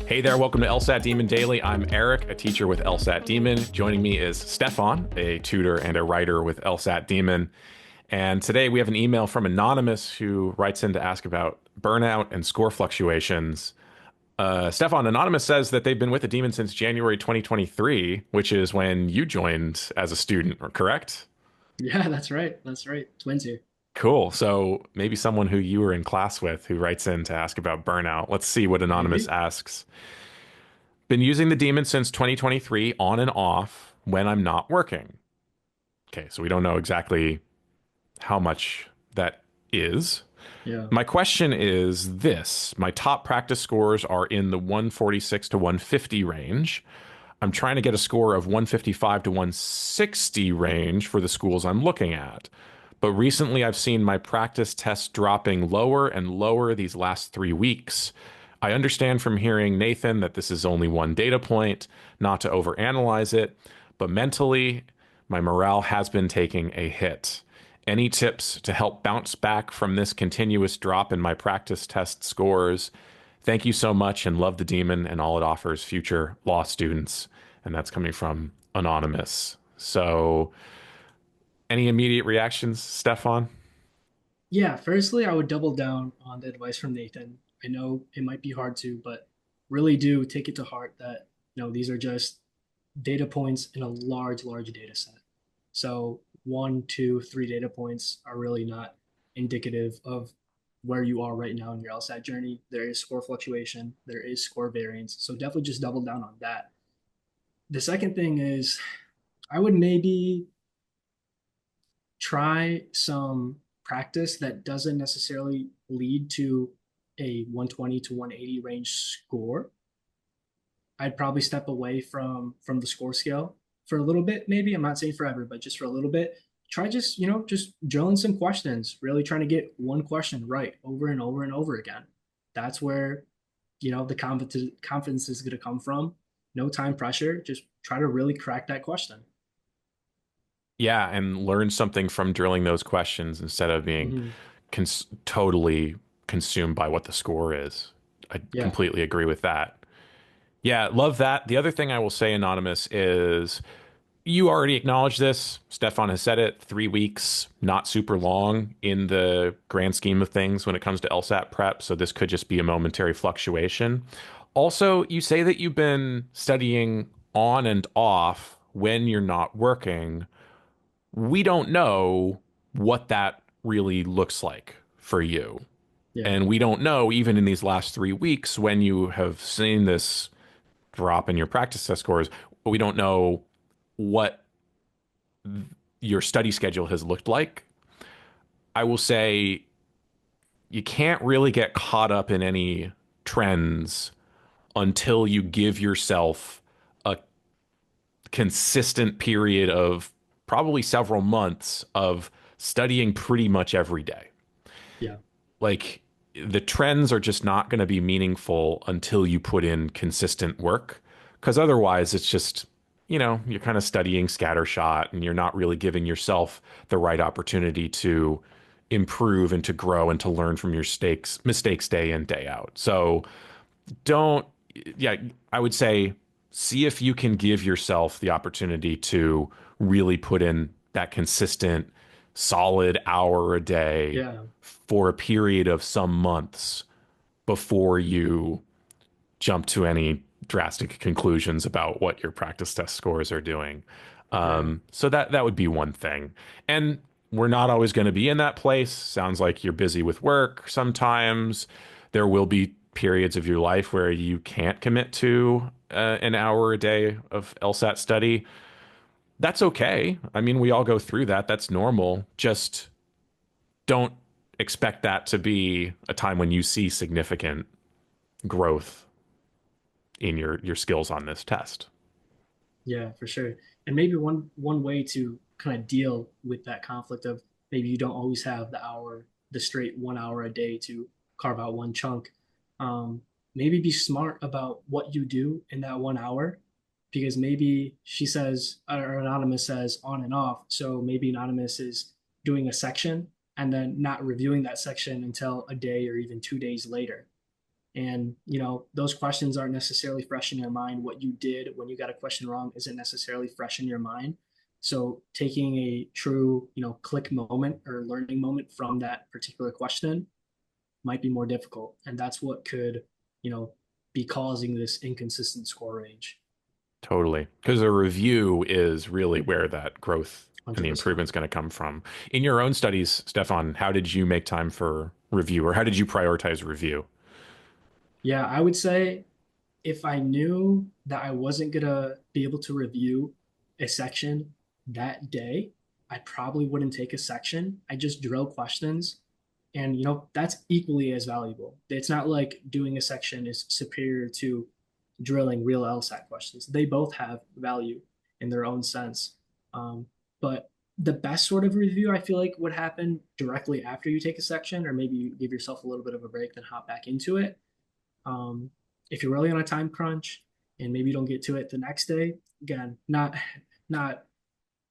Hey there, welcome to LSAT Demon Daily. I'm Eric, a teacher with LSAT Demon. Joining me is Stefan, a tutor and a writer with LSAT Demon. And today we have an email from Anonymous who writes in to ask about burnout and score fluctuations. Stefan, Anonymous says that they've been with the Demon since January 2023, which is when you joined as a student, correct? Yeah, that's right. That's right. Twins here. Cool. So maybe someone who you were in class with who writes in to ask about burnout. Let's see what Anonymous Maybe. asks. Been using the Demon since 2023 on and off when I'm not working. Okay, so we don't know exactly how much that is. Yeah. My question is this. My top practice scores are in the 146 to 150 range. I'm trying to get a score of 155 to 160 range for the schools I'm looking at. But recently I've seen my practice tests dropping lower and lower these last 3 weeks. I understand from hearing Nathan that this is only one data point, not to overanalyze it, but mentally, my morale has been taking a hit. Any tips to help bounce back from this continuous drop in my practice test scores? Thank you so much and love the Demon and all it offers future law students. And that's coming from Anonymous. So, any immediate reactions, Stefan? Yeah. Firstly, I would double down on the advice from Nathan. I know it might be hard to, but really do take it to heart that, these are just data points in a large, large data set. So one, two, three data points are really not indicative of where you are right now in your LSAT journey. There is score fluctuation, there is score variance. So definitely just double down on that. The second thing is I would maybe try some practice that doesn't necessarily lead to a 120 to 180 range score. I'd probably step away from the score scale for a little bit, maybe. I'm not saying forever, but just for a little bit. Try just drilling some questions, really trying to get one question right over and over and over again. That's where, the confidence is going to come from. No time pressure. Just try to really crack that question. Yeah, and learn something from drilling those questions instead of being Mm-hmm. totally consumed by what the score is. I Yeah. completely agree with that. Yeah, love that. The other thing I will say, Anonymous, is you already acknowledged this. Stefan has said it. 3 weeks, not super long in the grand scheme of things when it comes to LSAT prep. So this could just be a momentary fluctuation. Also, you say that you've been studying on and off when you're not working. We don't know what that really looks like for you. Yeah. And we don't know, even in these last 3 weeks, when you have seen this drop in your practice test scores, we don't know what your study schedule has looked like. I will say you can't really get caught up in any trends until you give yourself a consistent period of probably several months of studying pretty much every day. Yeah. Like the trends are just not going to be meaningful until you put in consistent work. Because otherwise, it's just, you're kind of studying scattershot and you're not really giving yourself the right opportunity to improve and to grow and to learn from your mistakes day in, day out. So don't, yeah, I would say see if you can give yourself the opportunity to really put in that consistent, solid hour a day Yeah. for a period of some months before you jump to any drastic conclusions about what your practice test scores are doing. Yeah. So that would be one thing. And we're not always going to be in that place. Sounds like you're busy with work sometimes. There will be periods of your life where you can't commit to an hour a day of LSAT study. That's okay. I mean, we all go through that. That's normal. Just don't expect that to be a time when you see significant growth in your skills on this test. Yeah, for sure. And maybe one way to kind of deal with that conflict of maybe you don't always have the straight 1 hour a day to carve out one chunk. Maybe be smart about what you do in that 1 hour, because maybe she says or Anonymous says on and off. So maybe Anonymous is doing a section and then not reviewing that section until a day or even 2 days later. And, you know, those questions aren't necessarily fresh in your mind. What you did when you got a question wrong isn't necessarily fresh in your mind. So taking a true, you know, click moment or learning moment from that particular question might be more difficult. And that's what could, you know, be causing this inconsistent score range. Totally. Because a review is really where that growth and the 100%. improvement's going to come from. In your own studies, Stefan, how did you make time for review or how did you prioritize review? Yeah, I would say if I knew that I wasn't gonna be able to review a section that day, I probably wouldn't take a section. I just drill questions, and you know that's equally as valuable. It's not like doing a section is superior to drilling real LSAT questions. They both have value in their own sense. But the best sort of review I feel like would happen directly after you take a section, or maybe you give yourself a little bit of a break, then hop back into it. um, if you're really on a time crunch and maybe you don't get to it the next day, again, not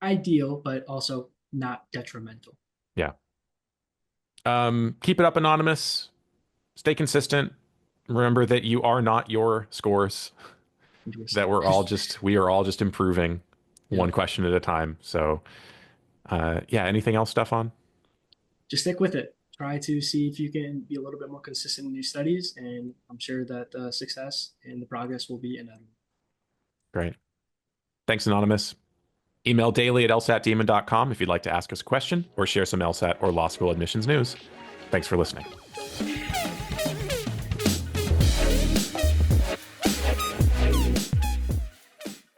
ideal, but also not detrimental. Yeah. Keep it up, anonymous. Stay consistent. Remember that you are not your scores, that 100%. we are all just improving one Yep. question at a time. So, yeah, anything else, Stefan? Just stick with it. Try to see if you can be a little bit more consistent in your studies, and I'm sure that the success and the progress will be inevitable. Great. Thanks, anonymous. Email daily at lsatdemon.com if you'd like to ask us a question or share some LSAT or law school admissions news. Thanks for listening.